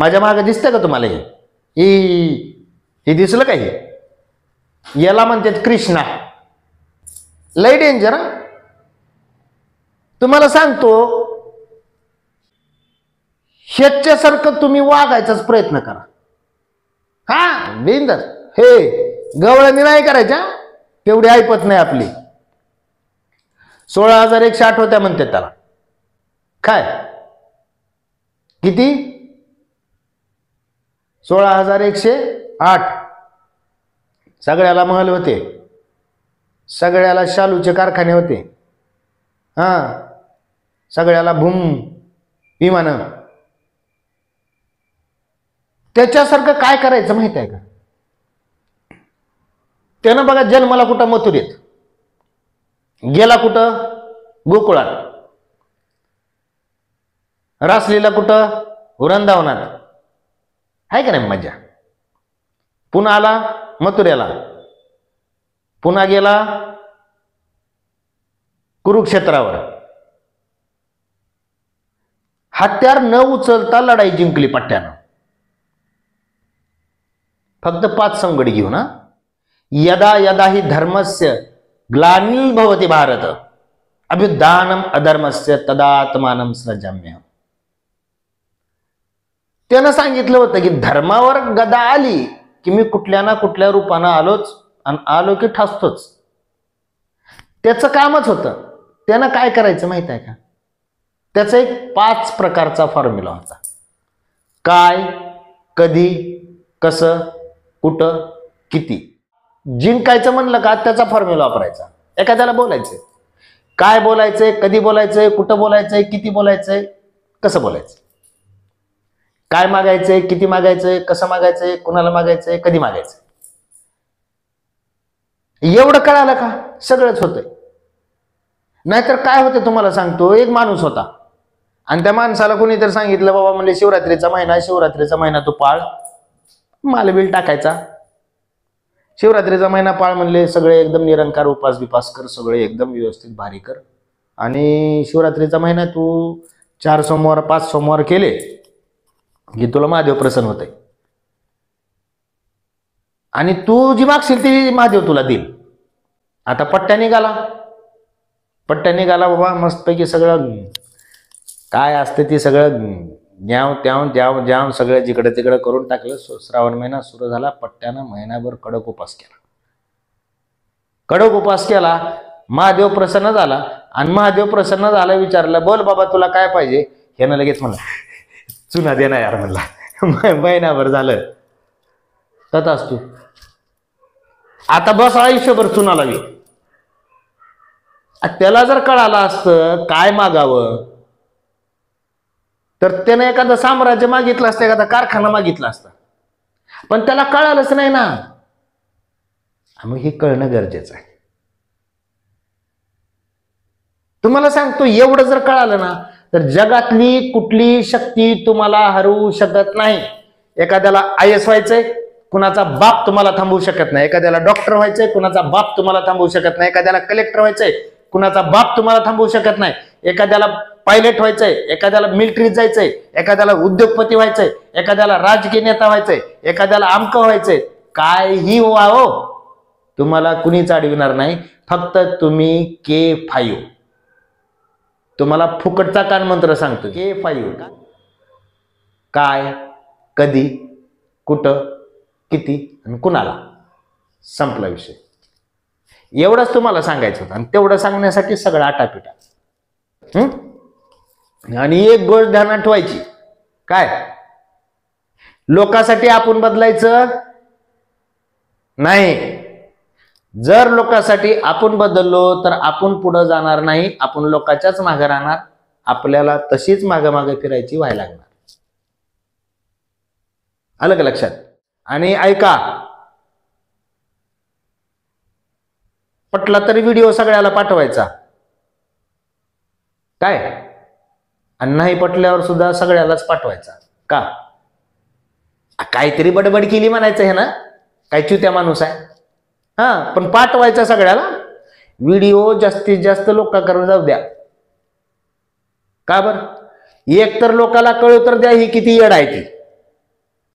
माझ्या मागे दिसतंय का तुम्हाला हे दिसलं का हे? याला म्हणतात कृष्णा. लय डेंजर. तुम्हाला सांगतो, ह्याच्यासारखं तुम्ही वागायचाच प्रयत्न करा. हा बिंदास. हे गवळणी नाही करायच्या, तेवढी ऐपत नाही आपली. 16,108 होत्या म्हणते त्याला. काय किती? 16,108. सगळ्याला महल होते, सगळ्याला शालूचे कारखाने होते, हा सगळ्याला भूम विमान. त्याच्यासारखं काय करायचं माहित आहे का? त्यानं बघा जन्माला कुठं मथुरेत, गेला कुठं गोकुळात, रासलीला कुठं वृंदावनात. आहे का नाही मजा? पुन्हा आला मथुरेला, पुन्हा गेला कुरुक्षेत्रावर. हत्यार न उचलता लढाई जिंकली पट्ट्यानं, फक्त 5 संगडी घेऊन. यदा यदा हि धर्मस्य ग्लानिर्भवति भारत अभ्युत्थानम अधर्मस्य तदात्मानं सृजाम्यहम्. त्यानं सांगितलं होतं की धर्मावर गदा आली की मी कुठल्या ना कुठल्या रूपानं आलोच, आणि आलो की ठासतोच. त्याचं कामच होतं. त्यानं काय करायचं माहित आहे का? त्याचा एक 5 प्रकारचा फॉर्म्युला होता. काय, कधी, कसं, कुठं, किती. जिंकायचं म्हणलं का त्याचा फॉर्म्युला वापरायचा. एखाद्याला बोलायचंय, काय बोलायचंय, कधी बोलायचंय, कुठं बोलायचंय, किती बोलायचंय, कसं बोलायचं, काय मागायचंय, किती मागायचंय, कसं मागायचंय, कुणाला मागायचंय, कधी मागायचंय. एवढं कळालं का सगळंच होतंय. नाहीतर काय होतं तुम्हाला सांगतो. एक माणूस होता आणि त्या माणसाला कोणीतरी सांगितलं, बाबा म्हणजे शिवरात्रीचा महिना तू पाळ, मालबिल टाकायचा. शिवरात्रीचा महिना पाळ म्हणले, सगळे एकदम निरंकार उपास बिपास कर, सगळे एकदम व्यवस्थित भारी कर, आणि शिवरात्रीचा महिना तू 4 सोमवार 5 सोमवार केले की तुला महादेव प्रसन्न होते, आणि तू जी मागशील ती महादेव तुला देईल. आता पट्ट्या निघाला बाबा, मस्तपैकी सगळं काय असते ती सगळं ज्याव सगळं जिकडे तिकडे करून टाकलं. श्रावण महिना सुरू झाला. पट्ट्यानं महिनाभर कडक उपास केला. महादेव प्रसन्न झाला, आणि महादेव प्रसन्न झाला, विचारलं बोल बाबा तुला काय पाहिजे. ह्यानं लगेच म्हणलं चुना दे ना यार. म्हणला महिनाभर झालं तथाच तू आता बस आयुष्यभर चुना लागली. त्याला जर कळालं असतं काय मागावं, तर त्यानं एखादं साम्राज्य मागितलं असतं, एखादा कारखाना मागितला असता. पण त्याला कळालंच नाही ना. मग हे कळणं गरजेचं आहे. तुम्हाला सांगतो, एवढं जर कळालं ना तर जगातली कुठली शक्ती तुम्हाला हरवू शकत नाही. एखाद्याला IAS व्हायचंय, कुणाचा बाप तुम्हाला थांबवू शकत नाही. एखाद्याला डॉक्टर व्हायचंय, कुणाचा बाप तुम्हाला थांबवू शकत नाही. एखाद्याला कलेक्टर व्हायचंय, कुणाचा बाप तुम्हाला थांबवू शकत नाही. एखाद्याला पायलट व्हायचंय, एखाद्याला मिलिटरीत जायचंय, एखाद्याला उद्योगपती व्हायचंय, एखाद्याला राजकीय नेता व्हायचंय, एखाद्याला आमकं व्हायचंय. काहीही व्हावो, तुम्हाला कुणीच अडविणार नाही. फक्त तुम्ही K5. तुम्हाला फुकटचा कान मंत्र सांगतो, K5. काय, कधी, कुठं, किती आणि कुणाला. संपला विषय. एवढंच तुम्हाला सांगायचं होतं, आणि तेवढं सांगण्यासाठी सगळं आटापिटा. आणि एक गोष्ट ध्यानात ठेवायची, काय, लोकांसाठी आपण बदलायचं नाही. जर लोकांसाठी आपण बदललो तर आपण पुढे जाणार नाही, आपण लोकांच्याच मागे राहणार. आपल्याला तशीच मागे फिरायची व्हायला लागणार. आलं का लक्षात? आणि ऐका, पटला तरी व्हिडिओ सगळ्याला पाठवायचा, काय, आणि नाही पटल्यावर सुद्धा सगळ्यालाच पाठवायचा. का? काहीतरी बडबड केली म्हणायचं हे ना, काय चुत्या माणूस आहे. हा, पण पाठवायचा सगळ्याला. व्हिडिओ जास्तीत जास्त लोकांकडे जाऊ द्या. का बरं? एक तर लोकाला कळू तर द्या ही किती येड आहे ती.